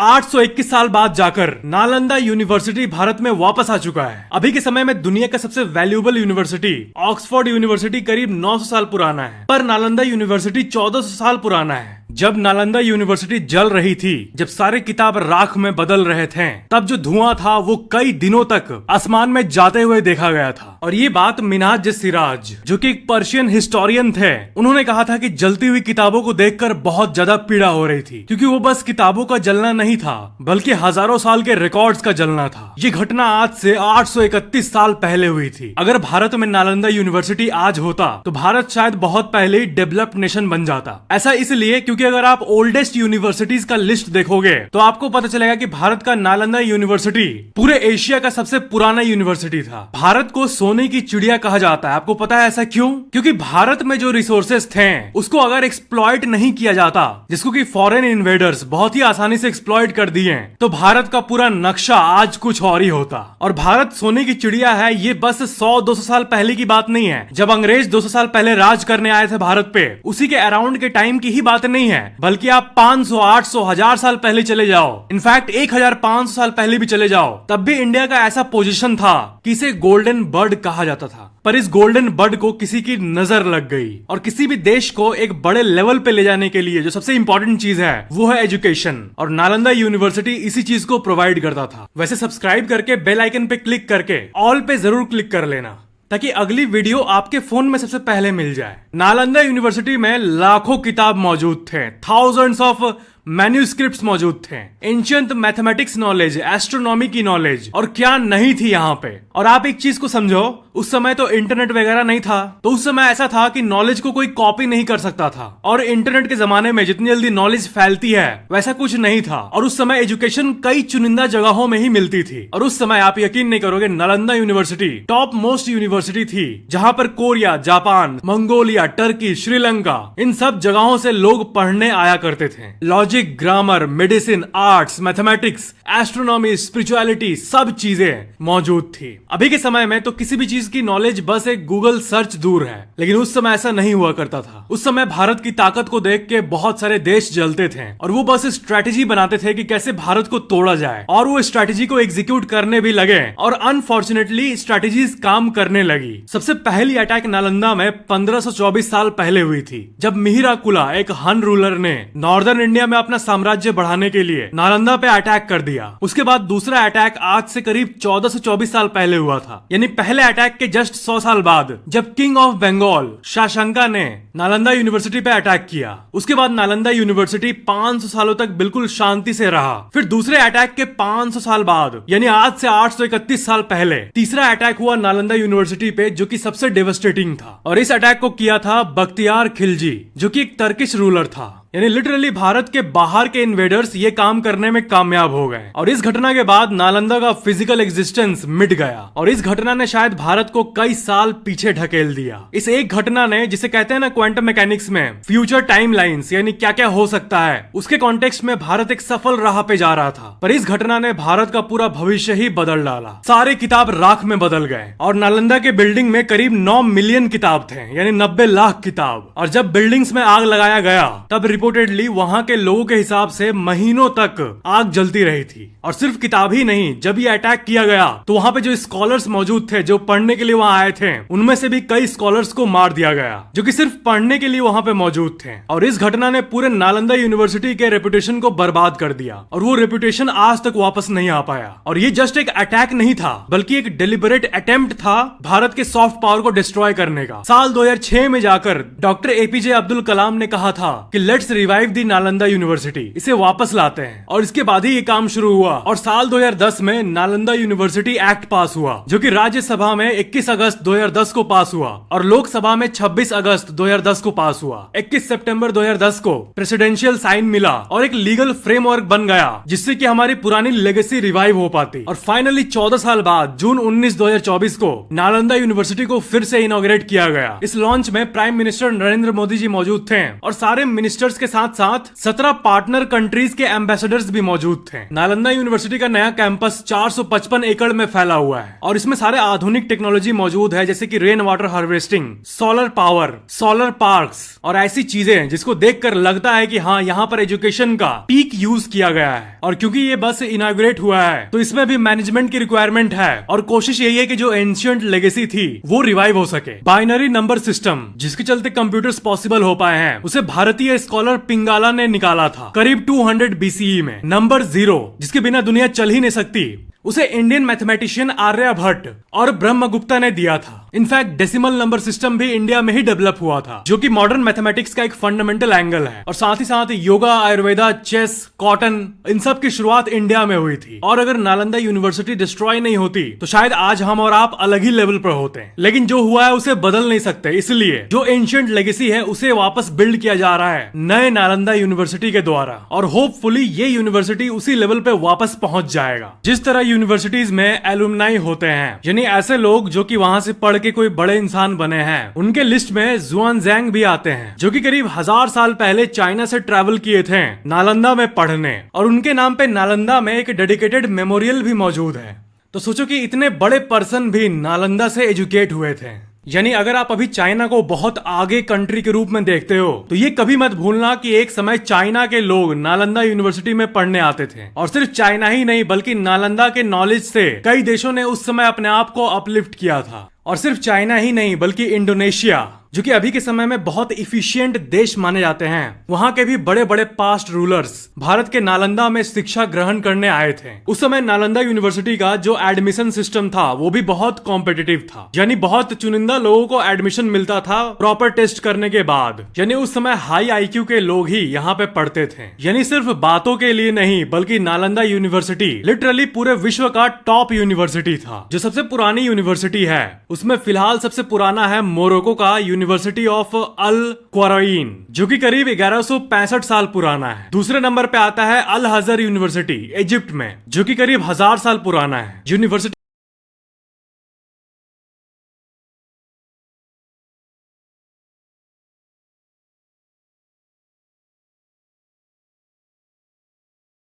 821 साल बाद जाकर नालंदा यूनिवर्सिटी भारत में वापस आ चुका है। अभी के समय में दुनिया का सबसे वैल्यूएबल यूनिवर्सिटी ऑक्सफोर्ड यूनिवर्सिटी करीब 900 साल पुराना है, पर नालंदा यूनिवर्सिटी 1400 साल पुराना है। जब नालंदा यूनिवर्सिटी जल रही थी, जब सारे किताब राख में बदल रहे थे, तब जो धुआं था वो कई दिनों तक आसमान में जाते हुए देखा गया था। और ये बात मिन्हाज सिराज, जो कि एक पर्शियन हिस्टोरियन थे, उन्होंने कहा था कि जलती हुई किताबों को देखकर बहुत ज्यादा पीड़ा हो रही थी, क्योंकि वो बस किताबों का जलना नहीं था, बल्कि हजारों साल के रिकॉर्ड्स का जलना था। ये घटना आज से 831 साल पहले हुई थी। अगर भारत में नालंदा यूनिवर्सिटी आज होता तो भारत शायद बहुत पहले ही डेवलप्ड नेशन बन जाता। ऐसा इसलिए क्योंकि अगर आप ओल्डेस्ट यूनिवर्सिटीज का लिस्ट देखोगे तो आपको पता चलेगा कि भारत का नालंदा यूनिवर्सिटी पूरे एशिया का सबसे पुराना यूनिवर्सिटी था। भारत को सोने की चिड़िया कहा जाता है। आपको पता है ऐसा क्यों? क्योंकि भारत में जो रिसोर्सेस थे उसको अगर एक्सप्लॉइट नहीं किया जाता, जिसको कि फॉरेन इन्वेडर्स बहुत ही आसानी से एक्सप्लॉइट कर दिए, तो भारत का पूरा नक्शा आज कुछ और ही होता। और भारत सोने की चिड़िया है, ये बस 100-200 साल पहले की बात नहीं है। जब अंग्रेज 200 साल पहले राज करने आए थे भारत पे, उसी के अराउंड के टाइम की ही बात नहीं है, बल्कि आप 500, 800, 1000 साल पहले चले जाओ, इनफैक्ट 1500 साल पहले भी चले जाओ, तब भी इंडिया का ऐसा पोजीशन था कि इसे गोल्डन बर्ड कहा जाता था। पर इस गोल्डन बर्ड को किसी की नजर लग गई, और किसी भी देश को एक बड़े लेवल पे ले जाने के लिए जो सबसे इंपॉर्टेंट चीज है वो है एजुकेशन, और नालंदा यूनिवर्सिटी इसी चीज को प्रोवाइड करता था। वैसे सब्सक्राइब करके बेल आइकन पे क्लिक करके ऑल पे जरूर क्लिक कर लेना, ताकि अगली वीडियो आपके फोन में सबसे पहले मिल जाए। नालंदा यूनिवर्सिटी में लाखों किताब मौजूद थे, थाउजेंड्स ऑफ मैन्यूस्क्रिप्ट्स मौजूद थे, एंशिएंट मैथमेटिक्स नॉलेज, एस्ट्रोनॉमी की नॉलेज, और क्या नहीं थी यहाँ पे। और आप एक चीज को समझो, उस समय तो इंटरनेट वगैरह नहीं था, तो उस समय ऐसा था कि नॉलेज को कोई कॉपी नहीं कर सकता था। और इंटरनेट के जमाने में जितनी जल्दी नॉलेज फैलती है वैसा कुछ नहीं था। और उस समय एजुकेशन कई चुनिंदा जगहों में ही मिलती थी। और उस समय आप यकीन नहीं करोगे, Nalanda university top most university थी, जहां पर Korea, Japan, Mongolia, Turkey, Sri Lanka, इन सब जगहों से लोग पढ़ने आया करते थे। Logic, grammar, medicine, arts, mathematics, astronomy, spirituality, सब चीजें मौजूद थी। अभी के समय में तो किसी भी चीज की नॉलेज बस एक गूगल सर्च दूर है, लेकिन उस समय ऐसा नहीं हुआ करता था। उस समय भारत की ताकत को देख के बहुत सारे देश जलते थे, और वो बस स्ट्रेटेजी बनाते थे कि कैसे भारत को तोड़ा जाए, और वो स्ट्रेटेजी को एग्जीक्यूट करने भी लगे, और अनफॉर्चुनेटली स्ट्रेटेजीज काम करने लगी। सबसे पहली अटैक नालंदा में 1524 साल पहले हुई थी, जब मिहिराकुला, एक हन रूलर, ने नॉर्दर्न इंडिया में अपना साम्राज्य बढ़ाने के लिए नालंदा पे अटैक कर दिया। उसके बाद दूसरा अटैक आज से करीब 1424 साल पहले हुआ था, यानी पहले अटैक के जस्ट 100 साल बाद, जब किंग ऑफ बंगाल शाशंका ने नालंदा यूनिवर्सिटी पे अटैक किया। उसके बाद नालंदा यूनिवर्सिटी 500 सालों तक बिल्कुल शांति से रहा। फिर दूसरे अटैक के 500 साल बाद, यानी आज से 831 साल पहले, तीसरा अटैक हुआ नालंदा यूनिवर्सिटी पे, जो कि सबसे डेवास्टेटिंग था। और इस अटैक को किया था बख्तियार खिलजी, जो कि एक टर्किश रूलर था। यानी लिटरली भारत के बाहर के इन्वेडर्स ये काम करने में कामयाब हो गए। और इस घटना के बाद नालंदा का फिजिकल एग्जिस्टेंस मिट गया, और इस घटना ने शायद भारत को कई साल पीछे ढकेल दिया। इस एक घटना ने, जिसे कहते हैं ना क्वांटम मैकेनिक्स में फ्यूचर टाइम लाइन्स, यानी क्या क्या हो सकता है, उसके कॉन्टेक्स्ट में भारत एक सफल राह पे जा रहा था। पर इस घटना ने भारत का पूरा भविष्य ही बदल डाला। सारे किताब राख में बदल गए, और नालंदा के बिल्डिंग में करीब 9 मिलियन किताब थे, यानी 90 लाख किताब। और जब बिल्डिंग्स में आग लगाया गया, तब रिपोर्टेडली वहां के लोगों के हिसाब से महीनों तक आग जलती रही थी। और सिर्फ किताब ही नहीं, जब ये अटैक किया गया तो वहां पे जो स्कॉलर्स मौजूद थे, जो पढ़ने के लिए वहां आए थे, उनमें से भी कई स्कॉलर्स को मार दिया गया, जो कि सिर्फ पढ़ने के लिए वहां पे मौजूद थे। और इस घटना ने पूरे नालंदा यूनिवर्सिटी के रेपुटेशन को बर्बाद कर दिया, और वो रेपुटेशन आज तक वापस नहीं आ पाया। और ये जस्ट एक अटैक नहीं था, बल्कि एक डेलिबरेट अटेम्प्ट था भारत के सॉफ्ट पावर को डिस्ट्रॉय करने का। साल 2006 में जाकर डॉक्टर एपीजे अब्दुल कलाम ने कहा था कि let's revive the Nalanda university, इसे वापस लाते हैं। और इसके बाद ही ये काम शुरू हुआ। और साल 2010 में नालंदा यूनिवर्सिटी एक्ट पास हुआ, जो कि राज्यसभा में 21 अगस्त 2010 को पास हुआ, और लोकसभा में 26 अगस्त 2010 को पास हुआ। 21 सितंबर 2010 को प्रेसिडेंशियल साइन मिला, और एक लीगल फ्रेमवर्क बन गया, जिससे कि हमारी पुरानी लेगेसी रिवाइव हो पाती। और फाइनली 14 साल बाद जून 19, 2024 को नालंदा यूनिवर्सिटी को फिर से इनॉग्रेट किया गया। इस लॉन्च में प्राइम मिनिस्टर नरेंद्र मोदी जी मौजूद थे, और सारे मिनिस्टर्स के साथ साथ 17 पार्टनर कंट्रीज के एम्बेसडर्स भी मौजूद थे। नालंदा यूनिवर्सिटी का नया कैंपस 455 एकड़ में फैला हुआ है और इसमें सारे आधुनिक टेक्नोलॉजी मौजूद है, जैसे कि rain water harvesting, solar power, solar parks और ऐसी चीजें जिसको देखकर लगता है कि हाँ, यहाँ पर एजुकेशन का पीक यूज किया गया है। और क्योंकि ये बस इनॉग्रेट हुआ है तो इसमें भी मैनेजमेंट की रिक्वायरमेंट है और कोशिश यही है कि जो एंशिएंट लेगेसी थी वो रिवाइव हो सके। बाइनरी नंबर सिस्टम जिसके चलते कंप्यूटर्स पॉसिबल हो पाए हैं, उसे भारतीय स्कॉलर पिंगाला ने निकाला था करीब 200 BCE में। नंबर 0 जिसके बिना दुनिया चल ही नहीं सकती, उसे इंडियन मैथमेटिशियन आर्यभट्ट और ब्रह्मगुप्ता ने दिया था। इनफैक्ट डेसिमल नंबर सिस्टम भी इंडिया में ही डेवलप हुआ था, जो कि मॉडर्न मैथमेटिक्स का एक फंडामेंटल एंगल है। और साथ ही साथ योगा, आयुर्वेदा, चेस, कॉटन, इन सब की शुरुआत इंडिया में हुई थी। और अगर नालंदा यूनिवर्सिटी डिस्ट्रॉय नहीं होती तो शायद आज हम और आप अलग ही लेवल पर होते हैं। लेकिन जो हुआ है उसे बदल नहीं सकते, इसलिए जो एंशिएंट लेगेसी है उसे वापस बिल्ड किया जा रहा है नए नालंदा यूनिवर्सिटी के द्वारा। और होपफुली ये यूनिवर्सिटी उसी लेवल पे वापस पहुंच जाएगा जिस तरह यूनिवर्सिटीज में एलुमनाई होते हैं, यानी ऐसे लोग जो कि वहां से पढ़ के कोई बड़े इंसान बने हैं। उनके लिस्ट में जुआनजैंग भी आते हैं, जो कि करीब 1000 साल पहले चाइना से ट्रैवल किए थे नालंदा में पढ़ने, और उनके नाम पे नालंदा में एक डेडिकेटेड मेमोरियल भी मौजूद है। तो सोचो कि इतने बड़े पर्सन भी नालंदा से एजुकेट हुए थे। यानी अगर आप अभी चाइना को बहुत आगे कंट्री के रूप में देखते हो तो ये कभी मत भूलना कि एक समय चाइना के लोग नालंदा यूनिवर्सिटी में पढ़ने आते थे। और सिर्फ चाइना ही नहीं बल्कि नालंदा के नॉलेज से कई देशों ने उस समय अपने आप को अपलिफ्ट किया था। और सिर्फ चाइना ही नहीं बल्कि इंडोनेशिया, जो कि अभी के समय में बहुत इफिशिएंट देश माने जाते हैं, वहां के भी बड़े बड़े पास्ट रूलर्स भारत के नालंदा में शिक्षा ग्रहण करने आए थे। उस समय नालंदा यूनिवर्सिटी का जो एडमिशन सिस्टम था वो भी बहुत कॉम्पिटिटिव था, यानी बहुत चुनिंदा लोगों को एडमिशन मिलता था प्रॉपर टेस्ट करने के बाद। यानी उस समय हाई IQ के लोग ही यहाँ पे पढ़ते थे। यानी सिर्फ बातों के लिए नहीं बल्कि नालंदा यूनिवर्सिटी लिटरली पूरे विश्व का टॉप यूनिवर्सिटी था। जो सबसे पुरानी यूनिवर्सिटी है उसमें फिलहाल सबसे पुराना है मोरक्को का यूनिवर्सिटी ऑफ अल क्वारईन, जो कि करीब 1165 साल पुराना है। दूसरे नंबर पे आता है अल हजर यूनिवर्सिटी इजिप्ट में, जो कि करीब 1000 साल पुराना है। यूनिवर्सिटी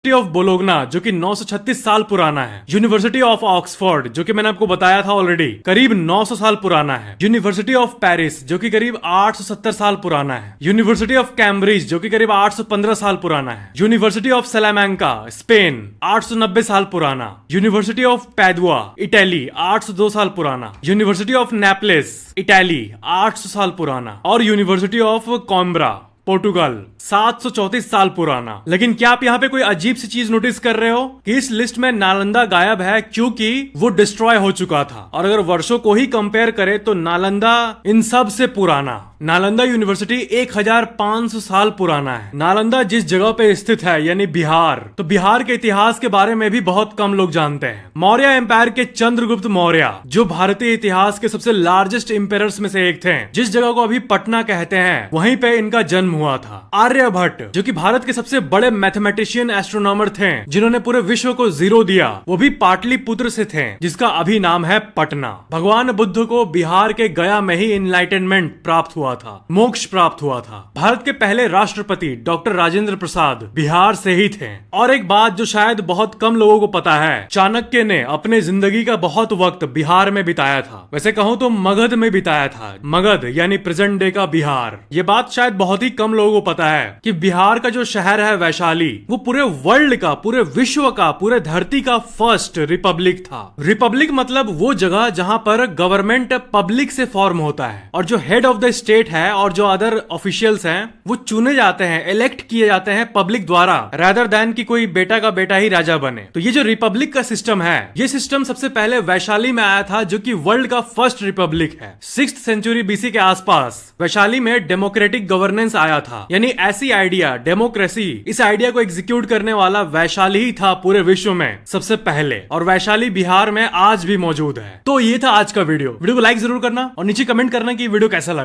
ऑफ बोलोगना, जो कि 936 साल पुराना है। यूनिवर्सिटी ऑफ ऑक्सफोर्ड, जो कि मैंने आपको बताया था ऑलरेडी, करीब 900 साल पुराना है। यूनिवर्सिटी ऑफ पेरिस, जो कि करीब 870 साल पुराना है। यूनिवर्सिटी ऑफ कैम्ब्रिज, जो कि करीब 815 साल पुराना है। यूनिवर्सिटी ऑफ सलामैंका, स्पेन, 890 साल पुराना। यूनिवर्सिटी ऑफ पैदुआ, इटली, 802 साल पुराना। यूनिवर्सिटी ऑफ नेपलेस, इटली, 800 साल पुराना। और यूनिवर्सिटी ऑफ कॉम्ब्रा, पोर्टुगल, 734 साल पुराना। लेकिन क्या आप यहाँ पे कोई अजीब सी चीज नोटिस कर रहे हो कि इस लिस्ट में नालंदा गायब है, क्योंकि वो डिस्ट्रॉय हो चुका था। और अगर वर्षों को ही कंपेयर करें तो नालंदा इन सब से पुराना। नालंदा यूनिवर्सिटी 1500 साल पुराना है। नालंदा जिस जगह पे स्थित है यानी बिहार, तो बिहार के इतिहास के बारे में भी बहुत कम लोग जानते हैं। मौर्य एम्पायर के चंद्रगुप्त मौर्य, जो भारतीय इतिहास के सबसे लार्जेस्ट एम्पायर्स में से एक थे, जिस जगह को अभी पटना कहते हैं, वहीं पे इनका जन्म हुआ था। आर्यभट्ट, जो कि भारत के सबसे बड़े मैथमेटिशियन एस्ट्रोनॉमर थे, जिन्होंने पूरे विश्व को 0 दिया, वो भी पाटलिपुत्र से थे, जिसका अभी नाम है पटना। भगवान बुद्ध को बिहार के गया में ही इनलाइटनमेंट प्राप्त हुआ था, मोक्ष प्राप्त हुआ था। भारत के पहले राष्ट्रपति डॉक्टर राजेंद्र प्रसाद बिहार से ही थे। और एक बात जो शायद बहुत कम लोगों को पता है, चाणक्य ने अपने जिंदगी का बहुत वक्त बिहार में बिताया था। वैसे कहूँ तो मगध में बिताया था। मगध यानी प्रेजेंट डे का बिहार। ये बात शायद बहुत ही कम लोगों को पता है कि बिहार का जो शहर है वैशाली, वो पूरे वर्ल्ड का, पूरे विश्व का, पूरे धरती का फर्स्ट रिपब्लिक था। रिपब्लिक मतलब वो जगह जहां पर गवर्नमेंट पब्लिक से फॉर्म होता है और जो हेड ऑफ द स्टेट है और जो अदर ऑफिशियल्स हैं वो चुने जाते हैं, इलेक्ट किए जाते हैं पब्लिक द्वारा, रादर देन कि कोई बेटा का बेटा ही राजा बने। तो ये जो रिपब्लिक का सिस्टम है, ये सिस्टम सबसे पहले वैशाली में आया था, जो कि वर्ल्ड का फर्स्ट रिपब्लिक है। 6th सेंचुरी BC के आसपास वैशाली में डेमोक्रेटिक गवर्नेंस आया था। यानी ऐसी आइडिया, डेमोक्रेसी, इस आइडिया को एग्जीक्यूट करने वाला वैशाली ही था पूरे विश्व में सबसे पहले। और वैशाली बिहार में आज भी मौजूद है। तो ये था आज का वीडियो को लाइक जरूर करना और नीचे कमेंट करना कि वीडियो कैसा लगा।